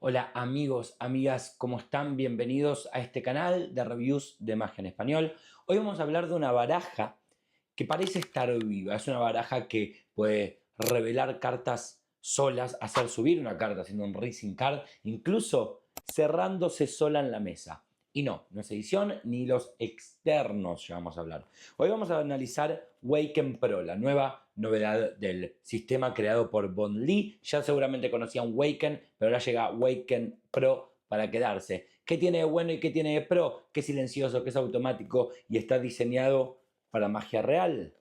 Hola amigos, amigas, ¿cómo están? Bienvenidos a este canal de reviews de magia en español. Hoy vamos a hablar de una baraja que parece estar viva. Es una baraja que puede revelar cartas solas, hacer subir una carta haciendo un Rising Card, incluso cerrándose sola en la mesa. Y no es edición ni los externos ya vamos a hablar. Hoy vamos a analizar Waken Pro, la nueva novedad del sistema creado por Von Lee. Ya seguramente conocían Waken, pero ahora llega Waken Pro para quedarse. ¿Qué tiene de bueno y qué tiene de pro? ¿Qué es silencioso, qué es automático y está diseñado para magia real?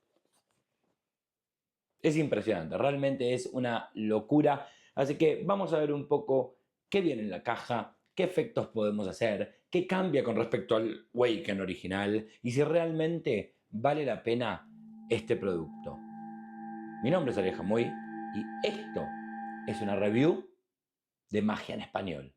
Es impresionante, realmente es una locura. Así que vamos a ver un poco qué viene en la caja, qué efectos podemos hacer, qué cambia con respecto al Waken original y si realmente vale la pena este producto. Mi nombre es Aleja Muy y esto es una review de magia en español.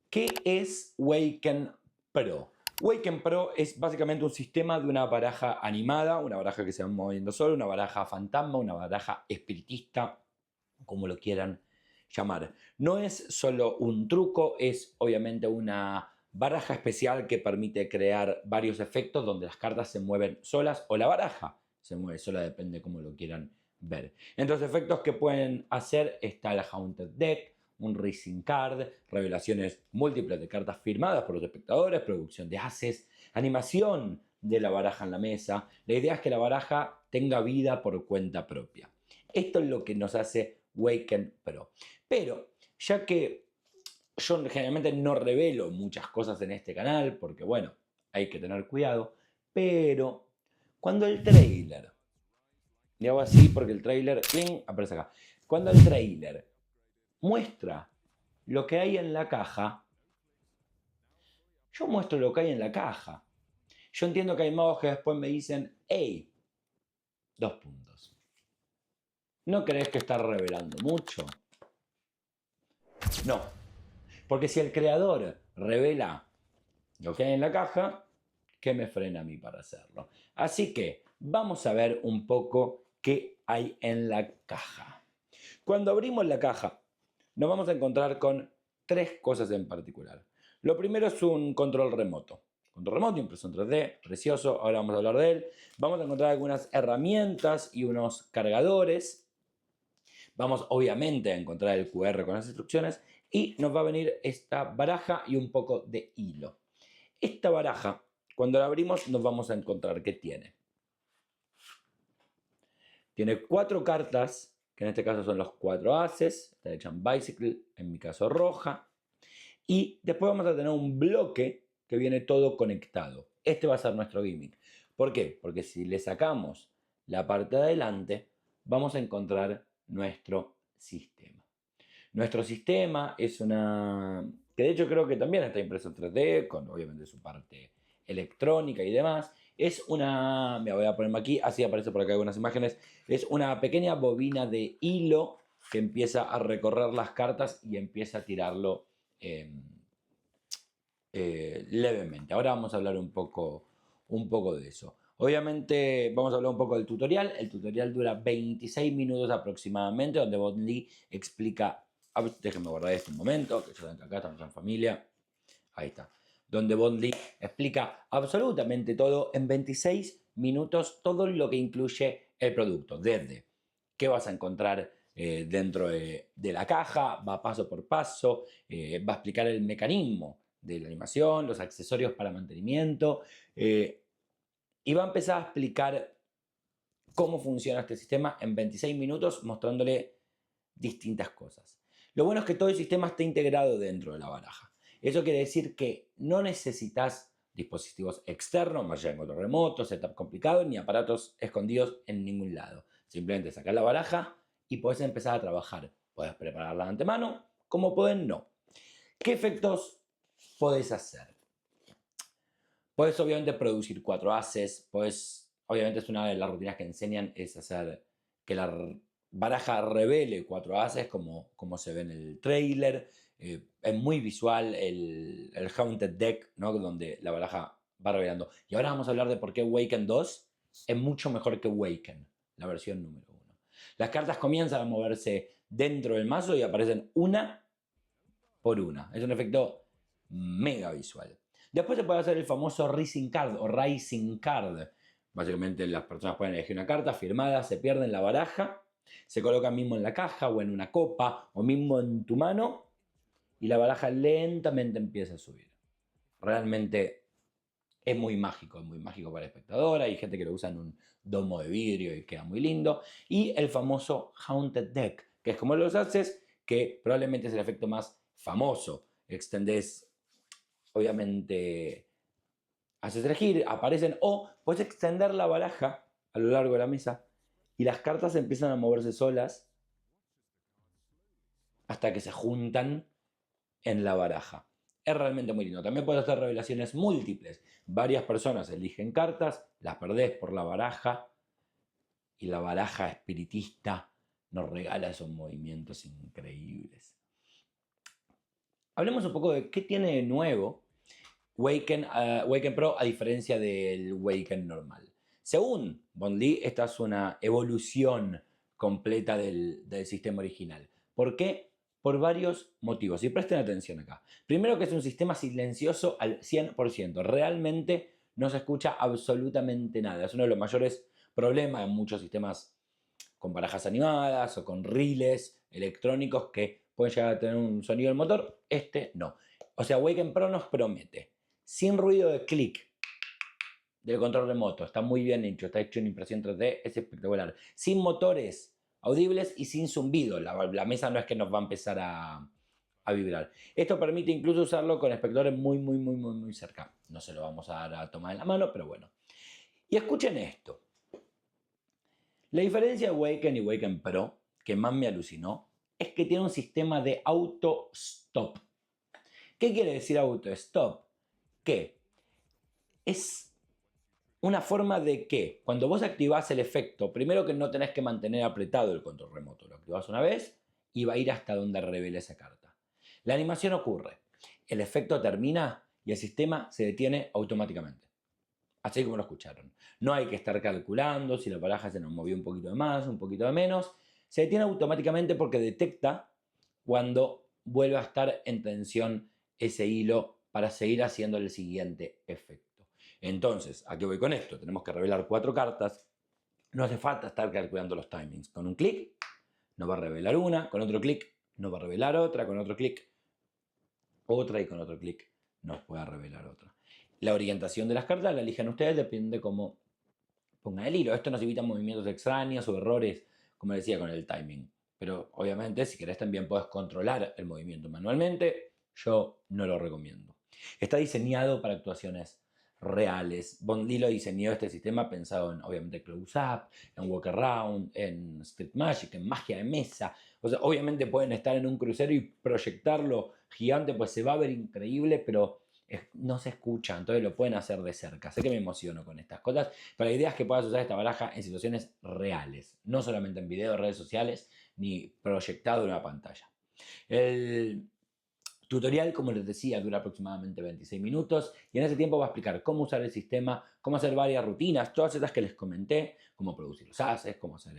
¿Qué es Waken Pro? Waken Pro es básicamente un sistema de una baraja animada, una baraja que se va moviendo sola, una baraja fantasma, una baraja espiritista, como lo quieran llamar. No es solo un truco, es obviamente una baraja especial que permite crear varios efectos donde las cartas se mueven solas o la baraja se mueve sola, depende cómo lo quieran ver. Entre los efectos que pueden hacer está el Haunted Deck, un Rising Card, revelaciones múltiples de cartas firmadas por los espectadores, producción de haces, animación de la baraja en la mesa. La idea es que la baraja tenga vida por cuenta propia. Esto es lo que nos hace Waken Pro. Pero, ya que yo generalmente no revelo muchas cosas en este canal, porque bueno, hay que tener cuidado, pero cuando el trailer, y hago así porque el trailer, ¡cling!, aparece acá. Cuando el trailer muestra lo que hay en la caja, yo muestro lo que hay en la caja. Yo entiendo que hay magos que después me dicen, hey, dos puntos. ¿No crees que está revelando mucho? No, porque si el creador revela lo que hay en la caja, ¿qué me frena a mí para hacerlo? Así que vamos a ver un poco qué hay en la caja. Cuando abrimos la caja, nos vamos a encontrar con tres cosas en particular. Lo primero es un control remoto. Control remoto, impresión 3D, precioso, ahora vamos a hablar de él. Vamos a encontrar algunas herramientas y unos cargadores. Vamos obviamente a encontrar el QR con las instrucciones y nos va a venir esta baraja y un poco de hilo. Esta baraja, cuando la abrimos, nos vamos a encontrar que tiene cuatro cartas, que en este caso son los cuatro ases, está hecha en Bicycle, en mi caso roja, y después vamos a tener un bloque que viene todo conectado. Este va a ser nuestro gimmick. ¿Por qué? Porque si le sacamos la parte de adelante, vamos a encontrar nuestro sistema. Nuestro sistema es una, que de hecho creo que también está impreso en 3D, con obviamente su parte electrónica y demás. Es una, me voy a ponerme aquí, así aparece por acá algunas imágenes, es una pequeña bobina de hilo que empieza a recorrer las cartas y empieza a tirarlo eh, levemente. Ahora vamos a hablar un poco de eso. Obviamente vamos a hablar un poco del tutorial. El tutorial dura 26 minutos aproximadamente, donde Von Lee explica, déjenme guardar esto un momento, que yo acá estamos en familia, ahí está, donde Von Lee explica absolutamente todo en 26 minutos, todo lo que incluye el producto, desde qué vas a encontrar dentro de la caja, va paso por paso, va a explicar el mecanismo de la animación, los accesorios para mantenimiento, y va a empezar a explicar cómo funciona este sistema en 26 minutos, mostrándole distintas cosas. Lo bueno es que todo el sistema está integrado dentro de la baraja. Eso quiere decir que no necesitas dispositivos externos, más allá de control remoto, setup complicado, ni aparatos escondidos en ningún lado. Simplemente sacas la baraja y puedes empezar a trabajar. Puedes prepararla de antemano, como pueden no. ¿Qué efectos podés hacer? Puedes obviamente producir cuatro ases, puedes, obviamente es una de las rutinas que enseñan, es hacer que la baraja revele cuatro ases como se ve en el trailer. Es muy visual el Haunted Deck, ¿no?, donde la baraja va revelando. Y ahora vamos a hablar de por qué Waken 2 es mucho mejor que Waken, la versión número 1. Las cartas comienzan a moverse dentro del mazo y aparecen una por una. Es un efecto mega visual. Después se puede hacer el famoso Rising Card o Rising Card. Básicamente las personas pueden elegir una carta firmada, se pierde en la baraja, se coloca mismo en la caja o en una copa o mismo en tu mano y la baraja lentamente empieza a subir. Realmente es muy mágico para el espectador. Hay gente que lo usa en un domo de vidrio y queda muy lindo. Y el famoso Haunted Deck, que es como los haces, que probablemente es el efecto más famoso. Extendés, obviamente, haces elegir, aparecen, o puedes extender la baraja a lo largo de la mesa y las cartas empiezan a moverse solas hasta que se juntan en la baraja. Es realmente muy lindo. También puedes hacer revelaciones múltiples. Varias personas eligen cartas, las perdés por la baraja y la baraja espiritista nos regala esos movimientos increíbles. Hablemos un poco de qué tiene de nuevo Waken Pro a diferencia del Waken normal. Según Von Lee, esta es una evolución completa del sistema original. ¿Por qué? Por varios motivos. Y presten atención acá. Primero, que es un sistema silencioso al 100%. Realmente no se escucha absolutamente nada. Es uno de los mayores problemas en muchos sistemas con barajas animadas o con riles electrónicos que pueden llegar a tener un sonido del motor. Este no. O sea, Waken Pro nos promete sin ruido de clic del control remoto. Está muy bien hecho, está hecho en impresión 3D, es espectacular. Sin motores audibles y sin zumbido. La mesa no es que nos va a empezar a vibrar. Esto permite incluso usarlo con espectadores muy cerca. No se lo vamos a dar a tomar en la mano, pero bueno. Y escuchen esto. La diferencia de Waken y Waken Pro, que más me alucinó, es que tiene un sistema de auto-stop. ¿Qué quiere decir auto-stop? Que es una forma de que cuando vos activás el efecto, primero que no tenés que mantener apretado el control remoto, lo activás una vez y va a ir hasta donde revele esa carta. La animación ocurre, el efecto termina y el sistema se detiene automáticamente. Así como lo escucharon. No hay que estar calculando si la baraja se nos movió un poquito de más, un poquito de menos. Se detiene automáticamente porque detecta cuando vuelve a estar en tensión ese hilo para seguir haciendo el siguiente efecto. Entonces, ¿a qué voy con esto? Tenemos que revelar 4 cartas. No hace falta estar calculando los timings. Con un clic nos va a revelar una, con otro clic nos va a revelar otra, con otro clic otra y con otro clic nos puede revelar otra. La orientación de las cartas la eligen ustedes, depende de cómo pongan el hilo. Esto nos evita movimientos extraños o errores, como decía, con el timing. Pero obviamente, si querés, también puedes controlar el movimiento manualmente. Yo no lo recomiendo. Está diseñado para actuaciones reales. Von Lee lo diseñó este sistema pensado en, obviamente, close-up, en walk-around, en street magic, en magia de mesa. O sea, obviamente pueden estar en un crucero y proyectarlo gigante, pues se va a ver increíble, pero no se escucha, entonces lo pueden hacer de cerca. Sé que me emociono con estas cosas, pero la idea es que puedas usar esta baraja en situaciones reales, no solamente en video, redes sociales, ni proyectado en una pantalla. El tutorial, como les decía, dura aproximadamente 26 minutos y en ese tiempo va a explicar cómo usar el sistema, cómo hacer varias rutinas, todas estas que les comenté, cómo producir los haces, cómo hacer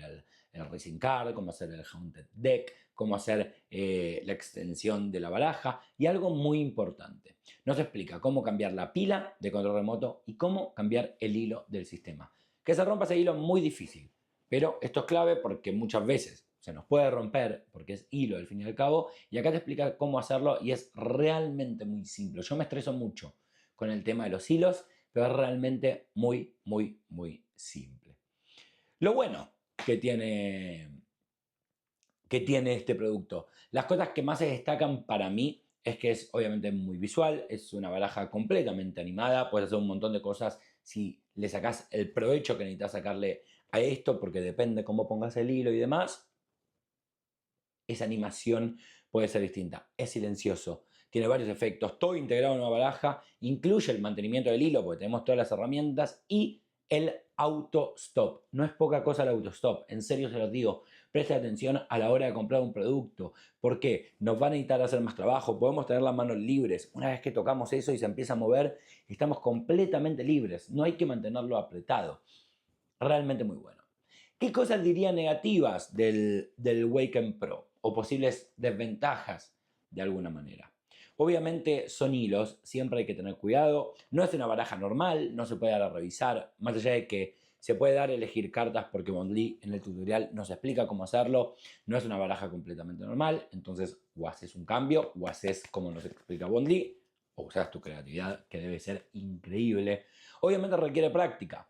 el Racing Card, cómo hacer el Haunted Deck, cómo hacer la extensión de la baraja y algo muy importante. Nos explica cómo cambiar la pila de control remoto y cómo cambiar el hilo del sistema. Que se rompa ese hilo es muy difícil, pero esto es clave porque muchas veces se nos puede romper porque es hilo al fin y al cabo, y acá te explica cómo hacerlo y es realmente muy simple. Yo me estreso mucho con el tema de los hilos, pero es realmente muy simple. Lo bueno que tiene este producto, las cosas que más se destacan para mí es que es obviamente muy visual, es una baraja completamente animada, puedes hacer un montón de cosas si le sacás el provecho que necesitas sacarle a esto, porque depende cómo pongas el hilo y demás. Esa animación puede ser distinta. Es silencioso, tiene varios efectos, todo integrado en una baraja, incluye el mantenimiento del hilo porque tenemos todas las herramientas y el auto-stop. No es poca cosa el auto-stop, en serio se los digo. Preste atención a la hora de comprar un producto. ¿Por qué? Nos va a necesitar hacer más trabajo, podemos tener las manos libres. Una vez que tocamos eso y se empieza a mover, estamos completamente libres. No hay que mantenerlo apretado. realmente muy bueno. ¿Qué cosas diría negativas del Waken Pro? O posibles desventajas de alguna manera. Obviamente son hilos, siempre hay que tener cuidado. No es una baraja normal, no se puede dar a revisar, más allá de que se puede dar a elegir cartas porque Bondly en el tutorial nos explica cómo hacerlo. No es una baraja completamente normal, entonces o haces un cambio o haces como nos explica Bondly o usas tu creatividad, que debe ser increíble. Obviamente requiere práctica.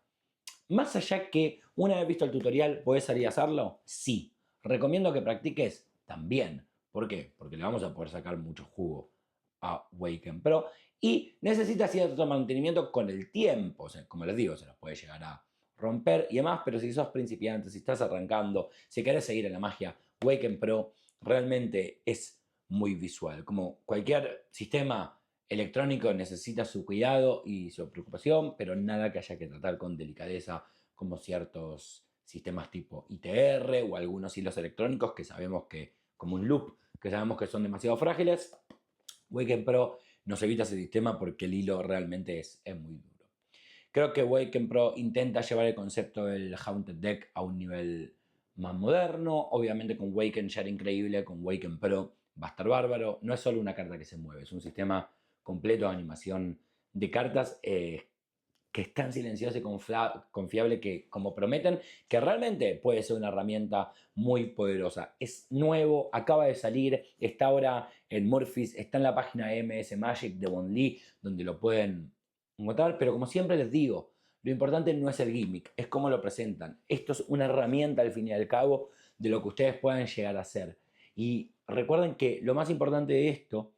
Más allá que una vez visto el tutorial, ¿podés salir a hacerlo? Sí. ¿Recomiendo que practiques? También. ¿Por qué? Porque le vamos a poder sacar mucho jugo a Waken Pro y necesita cierto mantenimiento con el tiempo. O sea, como les digo, se los puede llegar a romper y demás, pero si sos principiante, si estás arrancando, si querés seguir en la magia, Waken Pro realmente es muy visual. Como cualquier sistema electrónico necesita su cuidado y su preocupación, pero nada que haya que tratar con delicadeza, como ciertos sistemas tipo ITR o algunos hilos electrónicos que sabemos que, como un loop, que sabemos que son demasiado frágiles. Waken Pro nos evita ese sistema porque el hilo realmente es muy duro. Creo que Waken Pro intenta llevar el concepto del Haunted Deck a un nivel más moderno. Obviamente con Waken ya era increíble, con Waken Pro va a estar bárbaro. No es solo una carta que se mueve, es un sistema completo de animación de cartas que es tan silencioso y confiable que, como prometen, que realmente puede ser una herramienta muy poderosa. Es nuevo, acaba de salir, está ahora en Morphis, está en la página MS Magic de Bondly, donde lo pueden encontrar, pero como siempre les digo, lo importante no es el gimmick, es cómo lo presentan. Esto es una herramienta al fin y al cabo de lo que ustedes puedan llegar a hacer. Y recuerden que lo más importante de esto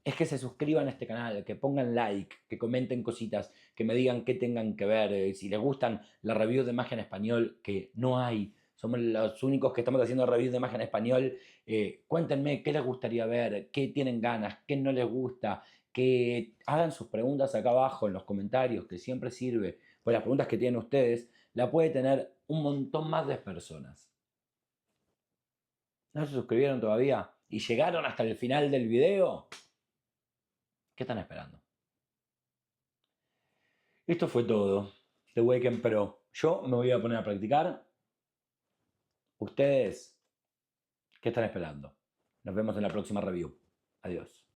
es que se suscriban a este canal, que pongan like, que comenten cositas, que me digan qué tengan que ver, si les gustan las reviews de magia en español, que no hay, somos los únicos que estamos haciendo reviews de magia en español. Cuéntenme qué les gustaría ver, qué tienen ganas, qué no les gusta, que hagan sus preguntas acá abajo en los comentarios, que siempre sirve, pues las preguntas que tienen ustedes la puede tener un montón más de personas. ¿No se suscribieron todavía? ¿Y llegaron hasta el final del video? ¿Qué están esperando? Esto fue todo de Waken Pro. Yo me voy a poner a practicar. Ustedes, ¿qué están esperando? Nos vemos en la próxima review. Adiós.